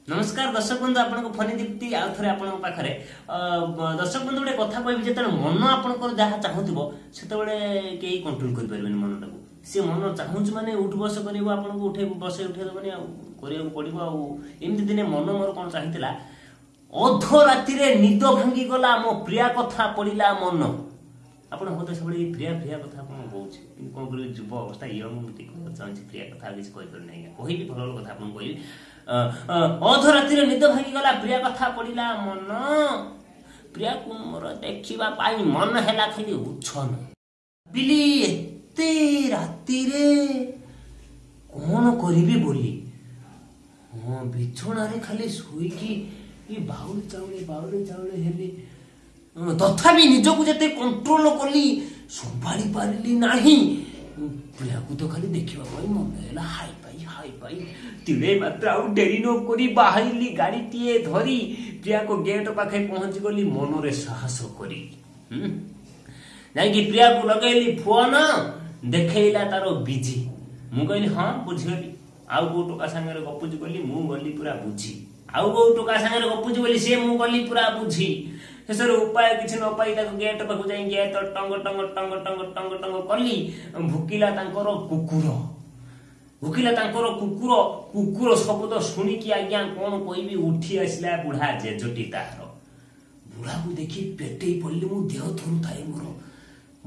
नमस्कार दर्शक बंधु आपन फनी दीप्ति आउ थे आपण पाखे दर्शक बंधु गोटे कथा कहबी जो मन आपंकर जहाँ चाहूब से कहीं कंट्रोल कर मन टाक सी मन चाहूँ माने उठ बस कर उठे बस उठे दबनी आगे पड़ो आमती दिने मन मोर कौन चाहिए अध राति निद भांगी गला मो प्रिया कथा पड़ा मन आप सब प्रिया प्रिया कथा कौन कौन कर युव अवस्था यंग चाहिए प्रिया कथा किसी कही भल भल कथा आपको कहबी अध राति निद भांगी गला प्रिया कथा पड़ा मन प्रिया को मोर देखा मन है खाली उछन बिली एते राति कौन करी बोली हाँ बिछोना खाली शुईकी बाउले चाउले हेली तथापि निजको जते कंट्रोल कली संभाली पारिली नाही प्रिया को तो खाली देखा मन है हाई पाई तिले मात्र आउ डेरी न करी बाहरिली गाड़ी टीए धरी प्रिया को गेट पाखे पहुंची गली मनरे साहस करी जाकि प्रिया को लगेली फोन देखला तार बिजी मु कहली हाँ बुझीगली आउ को टोका संगे गपुची गली मु गली पूरा बुझी आउ को टोका संगे गपुची बोली से मु गली पूरा बुझी शेषर उपाय किसी न पाई गेट पाखु जाई गेट टंग टंग टंग टंग टंग टंग कली भुकिला तांकर कुकुर भुकिला तांकर कुकुर कुकुर सब तो शुणिकी आज्ञा कौन कहबी उठी आसला बुढ़ा जेजटी तार बुढ़ा को देखी पेटे पड़े मु देह थरु थाए मोर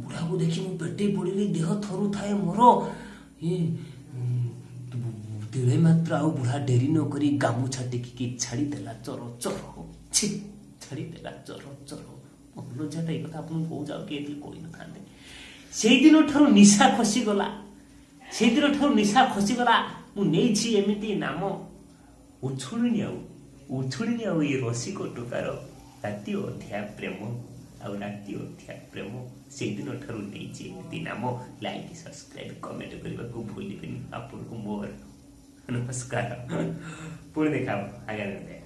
बुढ़ा को देखी मु पेटे पड़े देह थरु थाए मोर तिले मात्र आउ बुढ़ा डेरी न करी गामुछा टेकिकी छाड़ी देला चोर चोर छी छाड़ी देला चोर चोर मन जाता ये कथा आपन को जाओ के कोई न थांदे सेई दिन ठरो निशा खसी गला सेई दिन ठरो निशा खसी गला मु नेई छी एमिति नाम उछुळिनी आउ ये रसिको टोकार राति अध्याय प्रेम आउ राति अध्याय प्रेम सेई दिन ठरो नेई छी एमिति नाम लाइक सब्सक्राइब कमेंट करबा को भूलिबेनी आपन को मोर नमस्कार पुणे देखा आगे